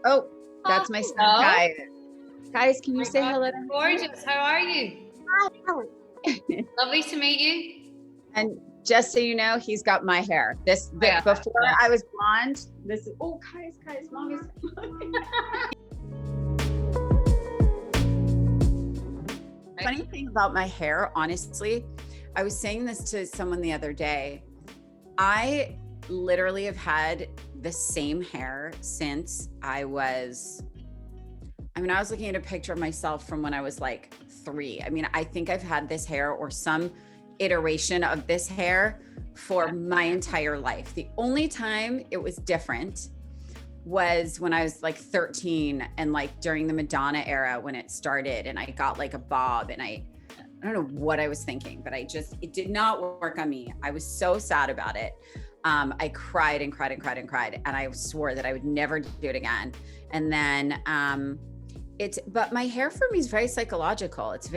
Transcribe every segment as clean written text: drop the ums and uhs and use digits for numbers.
Oh, Oh, that's my son, hello. Kai. Guys, can Oh you my say God, hello you're to gorgeous. How are you? Hi, Helen. me? Lovely to meet you. And just so you know, he's got my hair. Yeah. Before I was blonde. This is Kai's mom is. Funny thing about my hair, honestly, I was saying this to someone the other day. I literally have had the same hair since I was looking at a picture of myself from when I was like 3. I mean, I think I've had this hair or some iteration of this hair for my entire life. The only time it was different was when I was like 13 and like during the Madonna era when it started and I got like a bob and I don't know what I was thinking, but it did not work on me. I was so sad about it. I cried and cried and cried and cried. And I swore that I would never do it again. And then, but my hair for me is very psychological. It's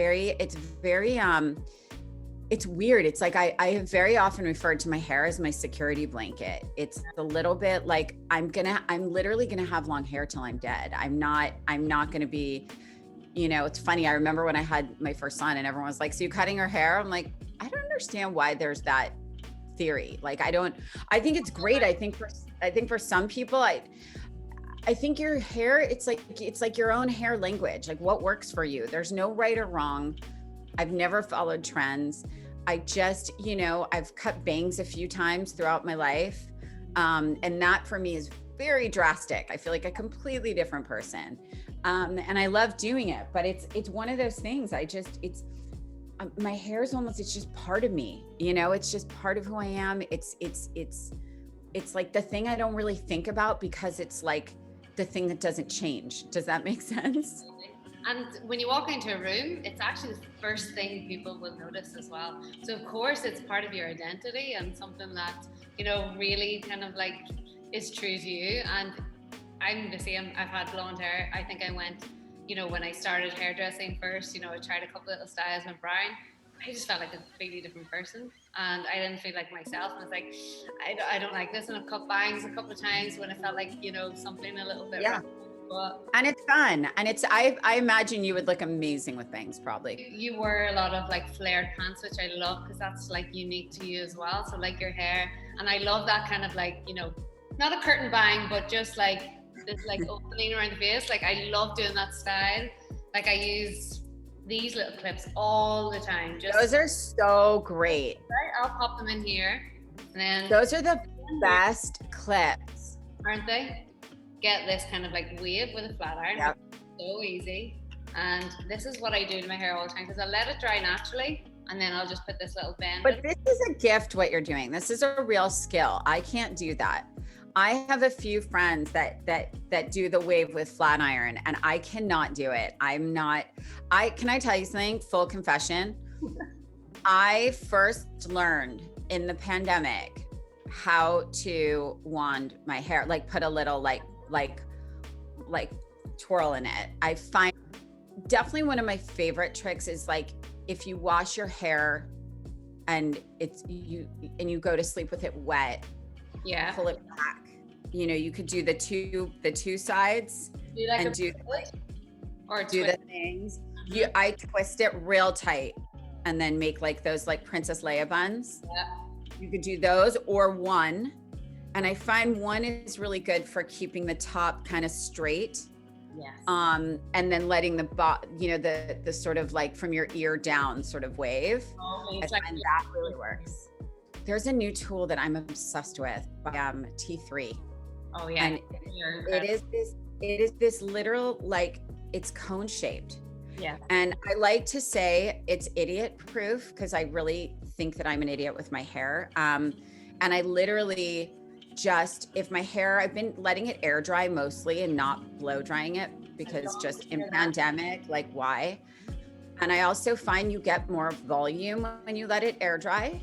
weird. It's like, I have very often referred to my hair as my security blanket. It's a little bit like, I'm literally going to have long hair till I'm dead. I'm not going to be, it's funny. I remember when I had my first son and everyone was like, so you cutting her hair? I'm like, I don't understand why there's that theory. Like, I think it's great. I think for some people, I think your hair, it's like your own hair language, like what works for you. There's no right or wrong. I've never followed trends. I just, I've cut bangs a few times throughout my life. And that for me is very drastic. I feel like a completely different person. And I love doing it, but it's one of those things. My hair is it's just part of me, it's just part of who I am. It's like the thing I don't really think about because it's like the thing that doesn't change. Does that make sense? And when you walk into a room, it's actually the first thing people will notice as well. So of course it's part of your identity and something that, really kind of like is true to you. And I'm the same. I've had blonde hair. I think I went, when I started hairdressing first, I tried a couple little styles with brown. I just felt like a completely different person and I didn't feel like myself. And I was like, I don't like this. And I've cut bangs a couple of times when I felt like, something a little bit wrong. But and it's fun. And I imagine you would look amazing with bangs probably. You wear a lot of like flared pants, which I love because that's like unique to you as well. So like your hair. And I love that kind of like, not a curtain bang, but just like this like opening around the face. Like I love doing that style. Like I use these little clips all the time. Those are so great. Right? I'll pop them in here. And then those are the best clips. Aren't they? Get this kind of like wave with a flat iron. Yep. So easy. And this is what I do to my hair all the time because I let it dry naturally and then I'll just put this little bend. But this is a gift what you're doing. This is a real skill. I can't do that. I have a few friends that do the wave with flat iron and I cannot do it. Can I tell you something? Full confession. I first learned in the pandemic how to wand my hair, like put a little like twirl in it. I find definitely one of my favorite tricks is like if you wash your hair and you go to sleep with it wet, pull it back. You could do the two sides and do the things. I twist it real tight and then make like those like Princess Leia buns. Yeah. You could do those or one. And I find one is really good for keeping the top kind of straight. Yes. And then letting the sort of like from your ear down sort of wave. Oh, I find that really works. There's a new tool that I'm obsessed with, T3. Oh yeah. And it is this literal, like it's cone shaped. Yeah. And I like to say it's idiot proof because I really think that I'm an idiot with my hair. And I literally if my hair, I've been letting it air dry mostly and not blow drying it because just in pandemic, like why? And I also find you get more volume when you let it air dry.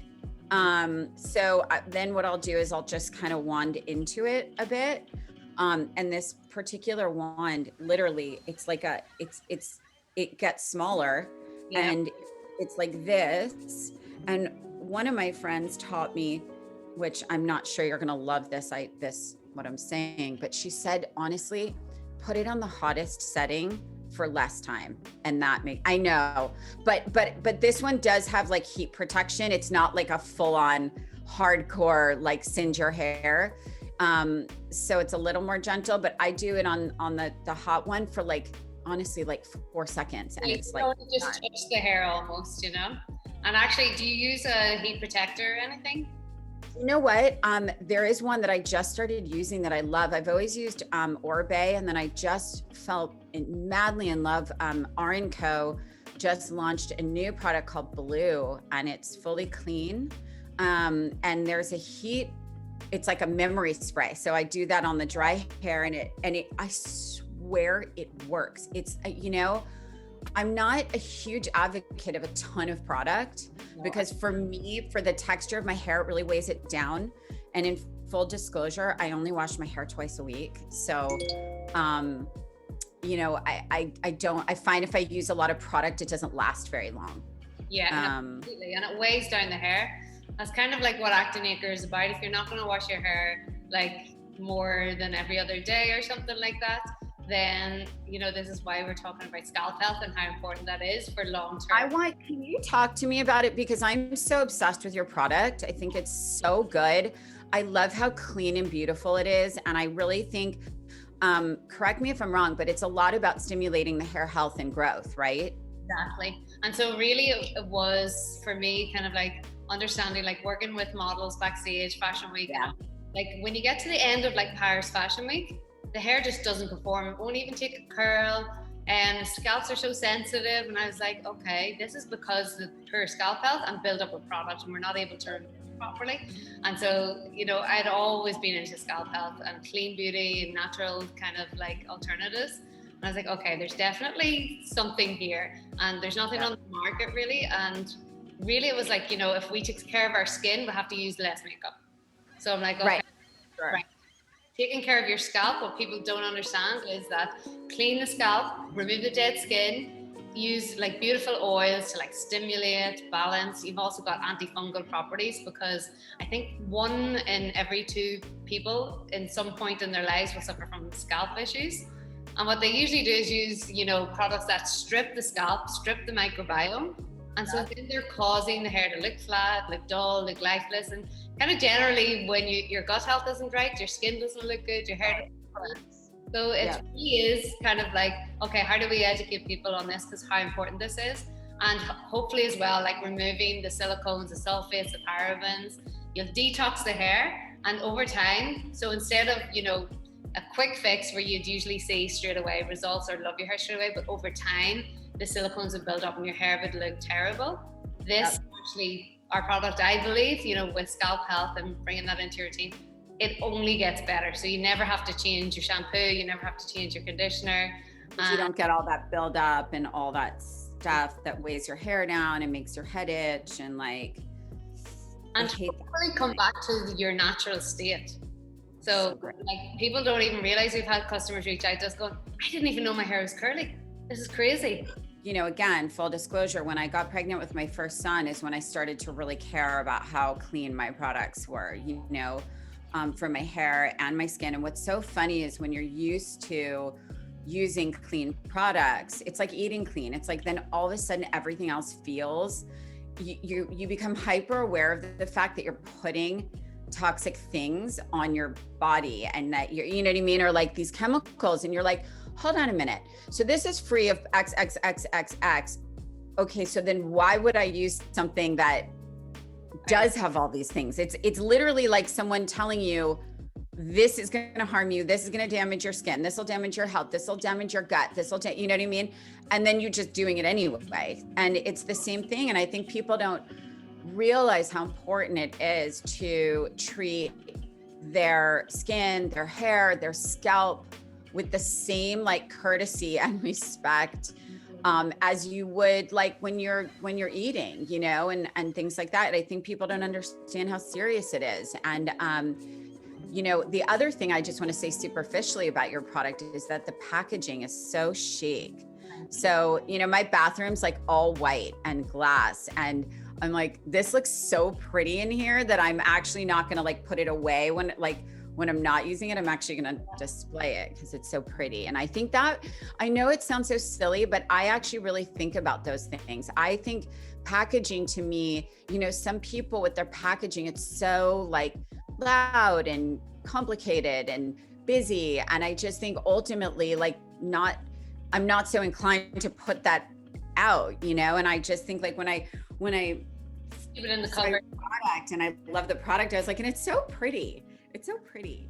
So then what I'll do is I'll just kind of wand into it a bit. And this particular wand, literally, it's like it gets smaller and it's like this. And one of my friends taught me, which I'm not sure you're going to love what I'm saying, but she said, honestly, put it on the hottest setting for less time. And that I know, but this one does have like heat protection. It's not like a full on hardcore, like singe your hair. So it's a little more gentle, but I do it on the hot one for like, honestly, like 4 seconds. And it's like, just touch the hair almost, you know? And actually, do you use a heat protector or anything? You know what? There is one that I just started using that I love. I've always used Orbe, and then I just fell madly in love. R & Co just launched a new product called Blue, and it's fully clean. And there's a heat, it's like a memory spray. So I do that on the dry hair, and I swear it works. It's, you know, I'm not a huge advocate of a ton of product because for me, for the texture of my hair, it really weighs it down. And in full disclosure, I only wash my hair twice a week. So, you know, I find if I use a lot of product, it doesn't last very long. Yeah, absolutely. And it weighs down the hair. That's kind of like what act+acre is about. If you're not going to wash your hair like more than every other day or something like that, then, you know, this is why we're talking about scalp health and how important that is for long term. Can you talk to me about it? Because I'm so obsessed with your product. I think it's so good. I love how clean and beautiful it is. And I really think, correct me if I'm wrong, but it's a lot about stimulating the hair health and growth, right? Exactly. And so really it was for me kind of like understanding, like working with models backstage, Fashion Week. Yeah. Like when you get to the end of like Paris Fashion Week, the hair just doesn't perform. It won't even take a curl, and scalps are so sensitive. And I was like, okay, this is because the poor scalp health and build up a product, and we're not able to remove it properly. And so, you know, I'd always been into scalp health and clean beauty and natural kind of like alternatives. And I was like, okay, there's definitely something here, and there's nothing on the market really. And really, it was like, you know, if we take care of our skin, we have to use less makeup. So I'm like, okay, right. Sure. Right. Taking care of your scalp, what people don't understand is that clean the scalp, remove the dead skin, use like beautiful oils to like stimulate, balance. You've also got antifungal properties, because I think 1 in every 2 people in some point in their lives will suffer from scalp issues. And what they usually do is use, you know, products that strip the scalp, strip the microbiome. And so then they're causing the hair to look flat, look dull, look lifeless. And kind of generally when your gut health isn't right, your skin doesn't look good, your hair doesn't look good. So it really is kind of like, okay, how do we educate people on this? Because how important this is. And hopefully as well, like removing the silicones, the sulfates, the parabens, you'll detox the hair. And over time, so instead of, you know, a quick fix where you'd usually see straight away results or love your hair straight away, but over time, the silicones would build up and your hair would look terrible. This actually, our product, I believe, you know, with scalp health and bringing that into your routine, it only gets better. So you never have to change your shampoo, you never have to change your conditioner. You don't get all that buildup and all that stuff that weighs your hair down and makes your head itch and like. And hopefully come back to your natural state. So like people don't even realize, we've had customers reach out to us going, I didn't even know my hair was curly. This is crazy. You know, again, full disclosure, when I got pregnant with my first son is when I started to really care about how clean my products were, you know, for my hair and my skin. And what's so funny is when you're used to using clean products, it's like eating clean. It's like then all of a sudden everything else feels, you become hyper aware of the fact that you're putting toxic things on your body and that you're, you know what I mean? Or like these chemicals and you're like, hold on a minute. So this is free of XXXXX. Okay, so then why would I use something that does have all these things? It's literally like someone telling you, this is going to harm you. This is going to damage your skin. This will damage your health. This will damage your gut. This will, you know what I mean? And then you're just doing it anyway. And it's the same thing. And I think people don't realize how important it is to treat their skin, their hair, their scalp with the same like courtesy and respect as you would like when you're eating, you know, and things like that. And I think people don't understand how serious it is. And you know, the other thing I just want to say superficially about your product is that the packaging is so chic. So, you know, my bathroom's like all white and glass, and I'm like, this looks so pretty in here that I'm actually not going to like put it away when I'm not using it, I'm actually going to display it because it's so pretty. And I think that, I know it sounds so silly, but I actually really think about those things. I think packaging to me, you know, some people with their packaging, it's so like loud and complicated and busy. And I just think ultimately, like, I'm not so inclined to put that out, you know? And I just think like when I keep it in the cover product and I love the product, I was like, and it's so pretty. It's so pretty.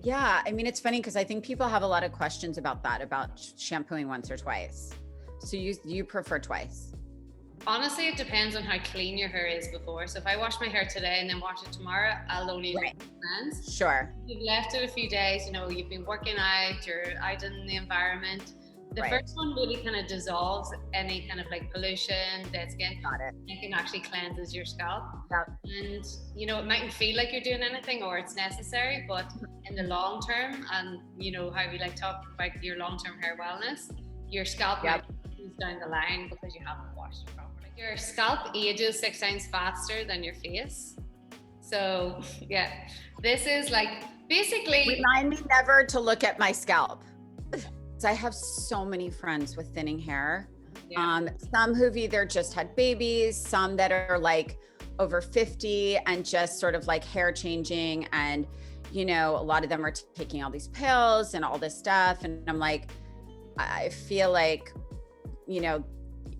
Yeah. I mean, it's funny because I think people have a lot of questions about that, about shampooing once or twice. So you prefer twice? Honestly, it depends on how clean your hair is before. So if I wash my hair today and then wash it tomorrow, I'll only cleanse. Sure. You've left it a few days, you know, you've been working out, you're out in the environment. The first one really kind of dissolves any kind of like pollution, dead skin. Got it. It actually cleanses your scalp. Yep. And, you know, it mightn't feel like you're doing anything or it's necessary, but in the long term, and you know how we like talk about your long-term hair wellness, your scalp might lose down the line because you haven't washed it properly. Your scalp ages 6 times faster than your face. So yeah, this is like basically. Remind me never to look at my scalp. I have so many friends with thinning hair. Some who've either just had babies, some that are like over 50 and just sort of like hair changing. And, you know, a lot of them are taking all these pills and all this stuff. And I'm like, I feel like, you know,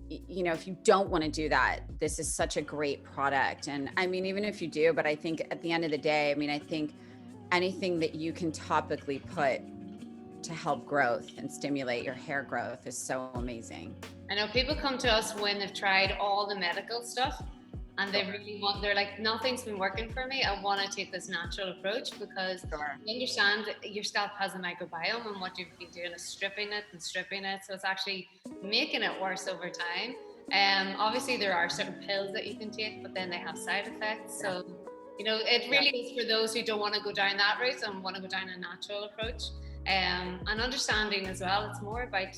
if you don't want to do that, this is such a great product. And I mean, even if you do, but I think at the end of the day, I mean, I think anything that you can topically put to help growth and stimulate your hair growth is so amazing. I know people come to us when they've tried all the medical stuff and they really want, they're like, nothing's been working for me. I want to take this natural approach because you understand that your scalp has a microbiome and what you've been doing is stripping it. So it's actually making it worse over time. Obviously there are certain pills that you can take, but then they have side effects. So, you know, it really is for those who don't want to go down that route and want to go down a natural approach. And understanding as well, it's more about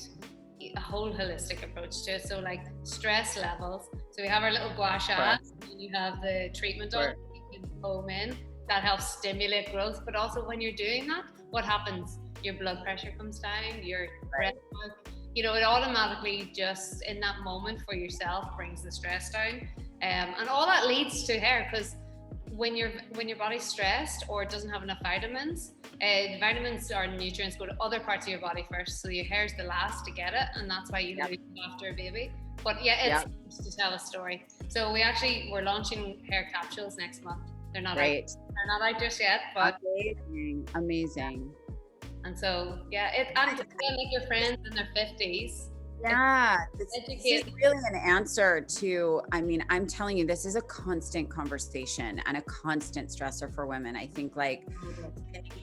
a whole holistic approach to it. So like stress levels. So we have our little gua sha, and you have the treatment oil you can foam in that helps stimulate growth. But also when you're doing that, what happens? Your blood pressure comes down, your breath work, you know, it automatically just in that moment for yourself brings the stress down. And all that leads to hair, because when your body's stressed or doesn't have enough vitamins, the vitamins or nutrients go to other parts of your body first, so your hair's the last to get it, and that's why you lose it after a baby. But yeah, it's to tell a story. So we're launching hair capsules next month. They're not out just yet, but amazing. And so and like your friends in their 50s. Yeah, this is really an answer to, I mean, I'm telling you, this is a constant conversation and a constant stressor for women. I think like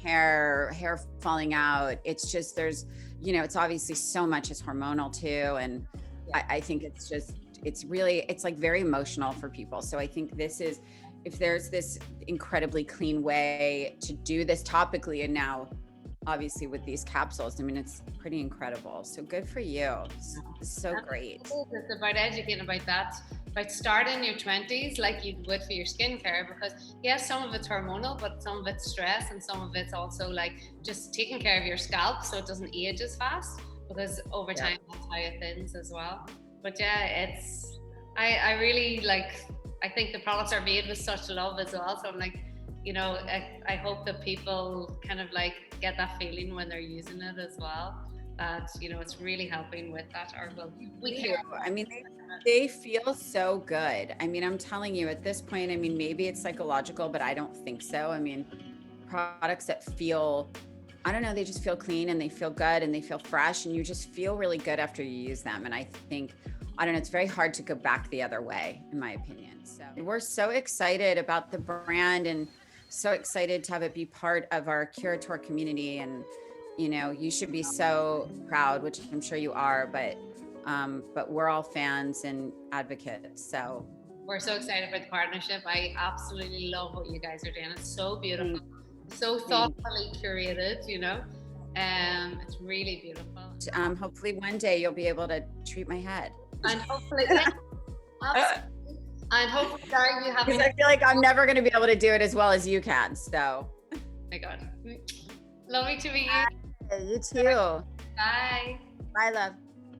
hair falling out, it's just, there's, you know, it's obviously so much is hormonal too. And I think it's like very emotional for people. So I think if there's this incredibly clean way to do this topically, and now obviously with these capsules, I mean, it's pretty incredible. So good for you. It's so great. It's about educating about that, about starting in your 20s like you would for your skincare, because yes, some of it's hormonal, but some of it's stress, and some of it's also like just taking care of your scalp so it doesn't age as fast, because over time that's how it thins as well. But yeah, I really like, I think the products are made with such love as well. So I'm like, you know, I hope that people kind of like get that feeling when they're using it as well, that, you know, it's really helping with that. I mean, they feel so good. I mean, I'm telling you at this point, I mean, maybe it's psychological, but I don't think so. I mean, products that feel, I don't know, they just feel clean and they feel good and they feel fresh, and you just feel really good after you use them. And I think, I don't know, it's very hard to go back the other way, in my opinion. So we're so excited about the brand and so excited to have it be part of our Curator community. And, you know, you should be so proud, which I'm sure you are, but we're all fans and advocates. So we're so excited for the partnership. I absolutely love what you guys are doing. It's so beautiful, so thoughtfully curated, you know. It's really beautiful. Hopefully one day you'll be able to treat my head. And hopefully, absolutely. And hopefully, Gary, you have. Because I feel like I'm never going to be able to do it as well as you can. So. My God. Lovely to meet you. You too. Bye. Bye, love.